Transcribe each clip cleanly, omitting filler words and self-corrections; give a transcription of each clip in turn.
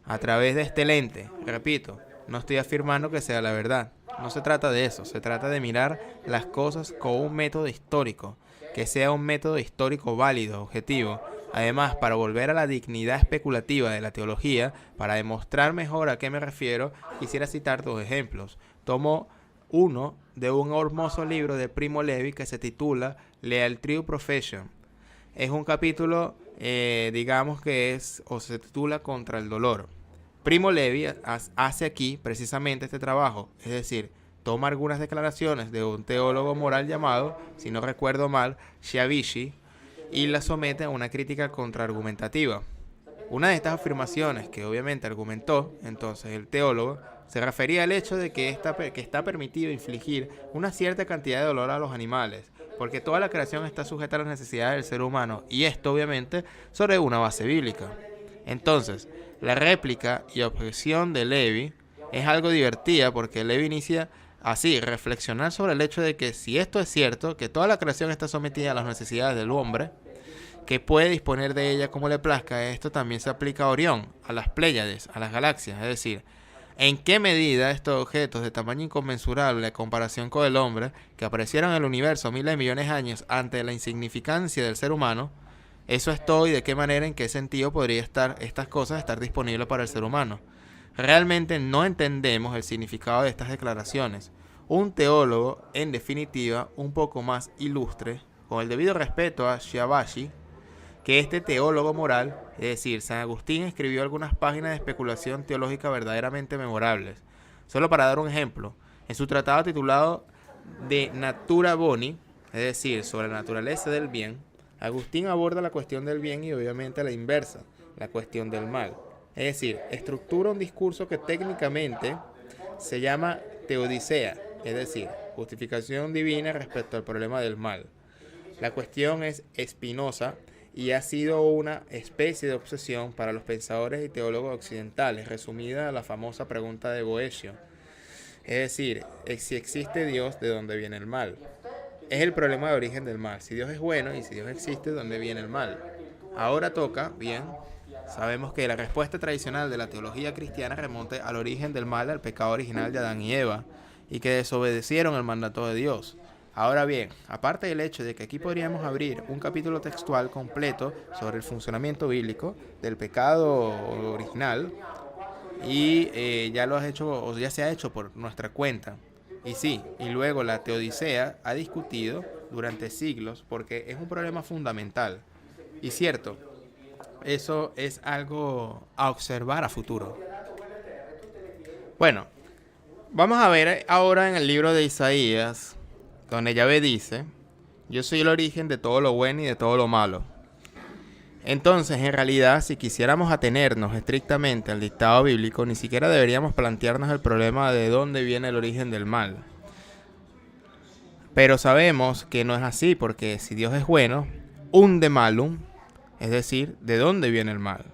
a través de este lente. Repito, no estoy afirmando que sea la verdad. No se trata de eso, se trata de mirar las cosas con un método histórico, que sea un método histórico válido, objetivo. Además, para volver a la dignidad especulativa de la teología, para demostrar mejor a qué me refiero, quisiera citar dos ejemplos. Tomo uno de un hermoso libro de Primo Levi que se titula Leal True Profession. Es un capítulo, digamos que es, o se titula Contra el Dolor. Primo Levi hace aquí precisamente este trabajo, es decir, toma algunas declaraciones de un teólogo moral llamado, si no recuerdo mal, Shavishi, y las somete a una crítica contraargumentativa. Una de estas afirmaciones que obviamente argumentó entonces el teólogo se refería al hecho de que está permitido infligir una cierta cantidad de dolor a los animales, porque toda la creación está sujeta a las necesidades del ser humano, y esto obviamente sobre una base bíblica. Entonces, la réplica y objeción de Levi es algo divertida porque Levi inicia así, reflexionar sobre el hecho de que si esto es cierto, que toda la creación está sometida a las necesidades del hombre, que puede disponer de ella como le plazca, esto también se aplica a Orión, a las Pléyades, a las galaxias, es decir, ¿en qué medida estos objetos de tamaño inconmensurable en comparación con el hombre, que aparecieron en el universo miles de millones de años ante la insignificancia del ser humano, eso es todo y de qué manera, en qué sentido podría estas cosas estar disponibles para el ser humano? Realmente no entendemos el significado de estas declaraciones. Un teólogo, en definitiva, un poco más ilustre, con el debido respeto a Shabashi, que este teólogo moral, es decir, San Agustín escribió algunas páginas de especulación teológica verdaderamente memorables. Solo para dar un ejemplo, en su tratado titulado De Natura Boni, es decir, sobre la naturaleza del bien, Agustín aborda la cuestión del bien y obviamente la inversa, la cuestión del mal. Es decir, estructura un discurso que técnicamente se llama teodicea, es decir, justificación divina respecto al problema del mal. La cuestión es espinosa y ha sido una especie de obsesión para los pensadores y teólogos occidentales, resumida a la famosa pregunta de Boecio. Es decir, si existe Dios, ¿de dónde viene el mal? Es el problema de origen del mal. Si Dios es bueno y si Dios existe, ¿de dónde viene el mal? Ahora toca, bien, sabemos que la respuesta tradicional de la teología cristiana remonta al origen del mal, al pecado original de Adán y Eva, y que desobedecieron el mandato de Dios. Ahora bien, aparte del hecho de que aquí podríamos abrir un capítulo textual completo sobre el funcionamiento bíblico del pecado original, y ya lo has hecho, o ya se ha hecho por nuestra cuenta. Y sí, y luego la teodicea ha discutido durante siglos porque es un problema fundamental. Y cierto, eso es algo a observar a futuro. Bueno, vamos a ver ahora en el libro de Isaías, donde Yahvé dice, yo soy el origen de todo lo bueno y de todo lo malo. Entonces, en realidad, si quisiéramos atenernos estrictamente al dictado bíblico, ni siquiera deberíamos plantearnos el problema de dónde viene el origen del mal. Pero sabemos que no es así, porque si Dios es bueno, unde malum, es decir, ¿de dónde viene el mal?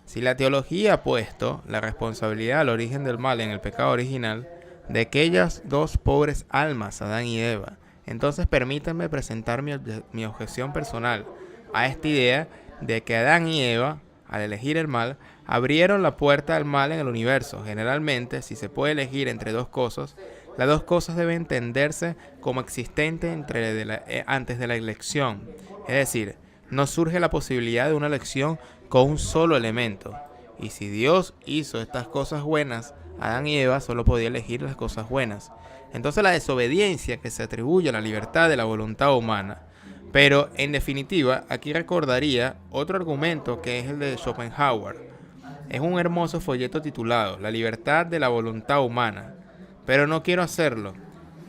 Si la teología ha puesto la responsabilidad al origen del mal en el pecado original de aquellas dos pobres almas, Adán y Eva, entonces permítanme presentar mi objeción personal a esta idea de que Adán y Eva, al elegir el mal, abrieron la puerta al mal en el universo. Generalmente, si se puede elegir entre dos cosas, las dos cosas deben entenderse como existentes antes de la elección. Es decir, no surge la posibilidad de una elección con un solo elemento. Y si Dios hizo estas cosas buenas, Adán y Eva solo podían elegir las cosas buenas. Entonces la desobediencia que se atribuye a la libertad de la voluntad humana. Pero, en definitiva, aquí recordaría otro argumento que es el de Schopenhauer. Es un hermoso folleto titulado La libertad de la voluntad humana. Pero no quiero hacerlo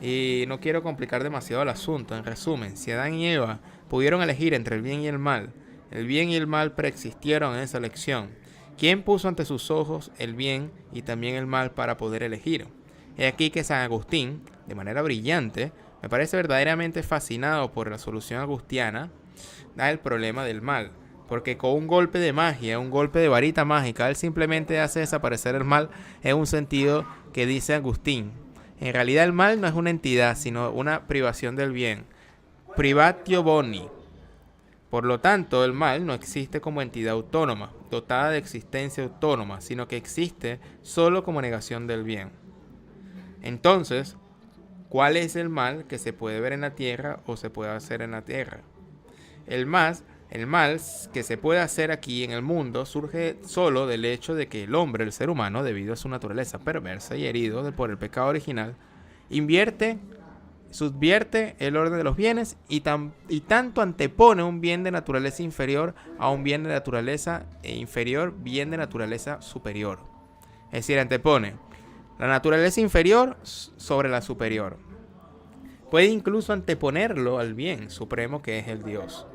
y no quiero complicar demasiado el asunto. En resumen, si Adán y Eva pudieron elegir entre el bien y el el mal preexistieron en esa elección. ¿Quién puso ante sus ojos el bien y también el mal para poder elegir? Es aquí que San Agustín, de manera brillante, me parece verdaderamente fascinado por la solución agustiana al problema del mal, porque con un golpe de magia, un golpe de varita mágica, él simplemente hace desaparecer el mal en un sentido que dice Agustín. En realidad el mal no es una entidad, sino una privación del bien. Privatio boni. Por lo tanto, el mal no existe como entidad autónoma, dotada de existencia autónoma, sino que existe solo como negación del bien. Entonces, ¿cuál es el mal que se puede ver en la tierra o se puede hacer en la tierra? El mal que se puede hacer aquí en el mundo surge solo del hecho de que el hombre, el ser humano, debido a su naturaleza perversa y herido por el pecado original, subvierte el orden de los bienes y tanto antepone un bien de naturaleza inferior a un bien de naturaleza inferior, bien de naturaleza superior. Es decir, antepone la naturaleza inferior sobre la superior. Puede incluso anteponerlo al bien supremo que es el Dios.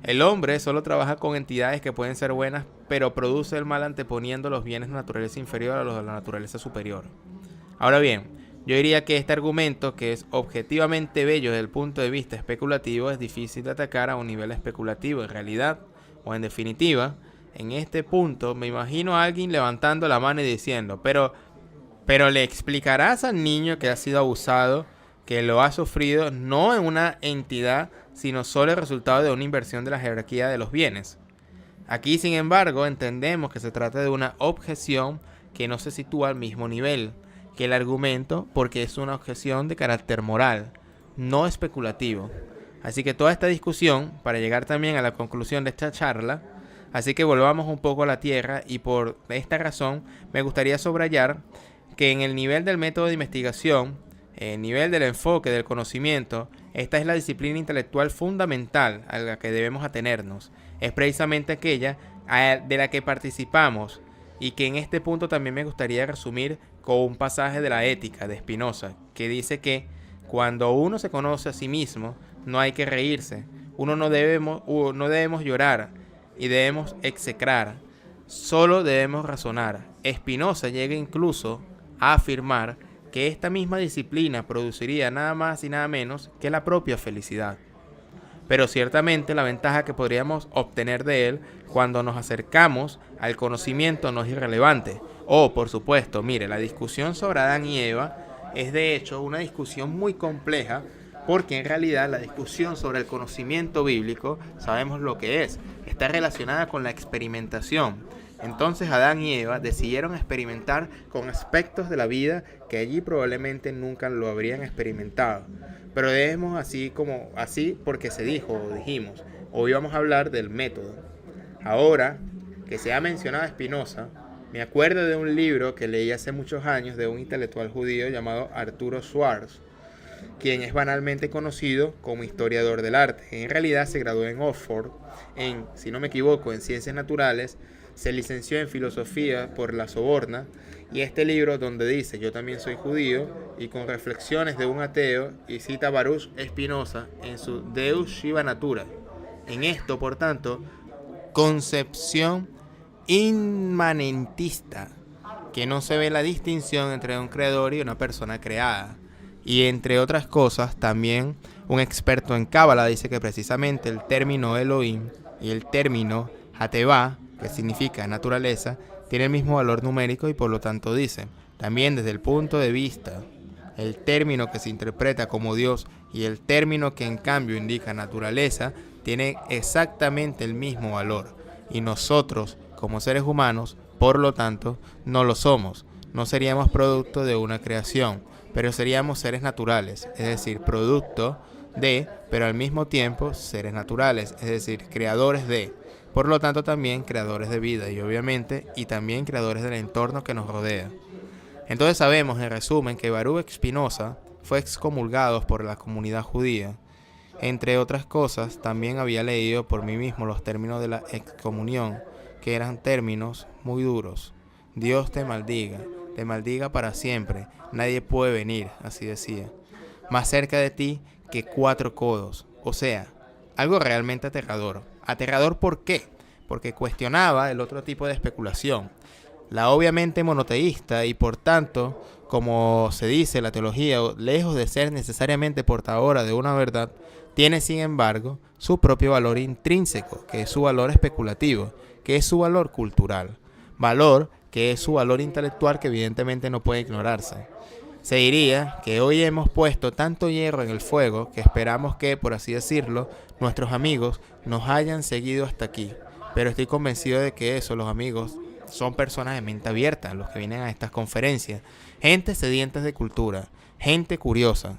El hombre solo trabaja con entidades que pueden ser buenas, pero produce el mal anteponiendo los bienes de naturaleza inferior a los de la naturaleza superior. Ahora bien, yo diría que este argumento, que es objetivamente bello desde el punto de vista especulativo, es difícil de atacar a un nivel especulativo. En realidad, o en definitiva, en este punto me imagino a alguien levantando la mano y diciendo, pero le explicarás al niño que ha sido abusado, que lo ha sufrido no en una entidad, sino solo el resultado de una inversión de la jerarquía de los bienes. Aquí, sin embargo, entendemos que se trata de una objeción que no se sitúa al mismo nivel que el argumento, porque es una objeción de carácter moral, no especulativo. Así que toda esta discusión, para llegar también a la conclusión de esta charla, así que volvamos un poco a la tierra, y por esta razón me gustaría subrayar que en el nivel del método de investigación, el nivel del enfoque del conocimiento, esta es la disciplina intelectual fundamental a la que debemos atenernos. Es precisamente aquella de la que participamos, y que en este punto también me gustaría resumir con un pasaje de la Ética de Spinoza, que dice que cuando uno se conoce a sí mismo, no hay que reírse, no debemos llorar y debemos execrar, solo debemos razonar. Spinoza llega incluso a afirmar que esta misma disciplina produciría nada más y nada menos que la propia felicidad. Pero ciertamente la ventaja que podríamos obtener de él cuando nos acercamos al conocimiento no es irrelevante. Por supuesto, mire, la discusión sobre Adán y Eva es de hecho una discusión muy compleja, porque en realidad la discusión sobre el conocimiento bíblico, sabemos lo que es, está relacionada con la experimentación. Entonces Adán y Eva decidieron experimentar con aspectos de la vida que allí probablemente nunca lo habrían experimentado. Pero debemos así porque se dijo o dijimos. Hoy vamos a hablar del método. Ahora que se ha mencionado a Spinoza, me acuerdo de un libro que leí hace muchos años de un intelectual judío llamado Arturo Schwarz, quien es banalmente conocido como historiador del arte. En realidad se graduó en Oxford, si no me equivoco, en Ciencias Naturales, se licenció en Filosofía por la Sorbona, y este libro donde dice yo también soy judío, y con reflexiones de un ateo, y cita a Baruch Spinoza en su Deus Shiva Natura. En esto, por tanto, concepción inmanentista, que no se ve la distinción entre un creador y una persona creada. Y entre otras cosas, también un experto en Cábala dice que precisamente el término Elohim y el término Hatevá, que significa naturaleza, tiene el mismo valor numérico, y por lo tanto dice, también desde el punto de vista, el término que se interpreta como Dios y el término que en cambio indica naturaleza, tiene exactamente el mismo valor. Y nosotros, como seres humanos, por lo tanto, no lo somos. No seríamos producto de una creación, pero seríamos seres naturales, es decir, producto de, pero al mismo tiempo seres naturales, es decir, creadores de. Por lo tanto, también creadores de vida y obviamente, y también creadores del entorno que nos rodea. Entonces sabemos, en resumen, que Baruch Spinoza fue excomulgado por la comunidad judía. Entre otras cosas, también había leído por mí mismo los términos de la excomunión, que eran términos muy duros. Dios te maldiga para siempre, nadie puede venir, así decía, más cerca de ti que 4 codos. O sea, algo realmente aterrador. ¿Aterrador por qué? Porque cuestionaba el otro tipo de especulación, la obviamente monoteísta, y por tanto, como se dice, la teología, lejos de ser necesariamente portadora de una verdad, tiene sin embargo su propio valor intrínseco, que es su valor especulativo, que es su valor cultural, valor que es su valor intelectual, que evidentemente no puede ignorarse. Se diría que hoy hemos puesto tanto hierro en el fuego que esperamos que, por así decirlo, nuestros amigos nos hayan seguido hasta aquí. Pero estoy convencido de que eso, los amigos, son personas de mente abierta, los que vienen a estas conferencias. Gente sedientas de cultura, gente curiosa.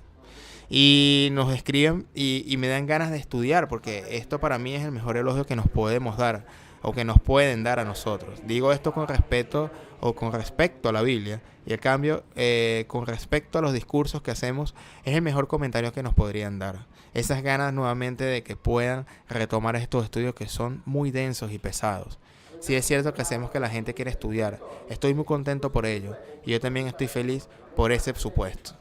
Y nos escriben y me dan ganas de estudiar, porque esto para mí es el mejor elogio que nos podemos dar o que nos pueden dar a nosotros. Digo esto con respeto o con respecto a la Biblia, y el cambio con respecto a los discursos que hacemos es el mejor comentario que nos podrían dar. Esas ganas nuevamente de que puedan retomar estos estudios que son muy densos y pesados. Sí es cierto que hacemos que la gente quiera estudiar, estoy muy contento por ello y yo también estoy feliz por ese supuesto.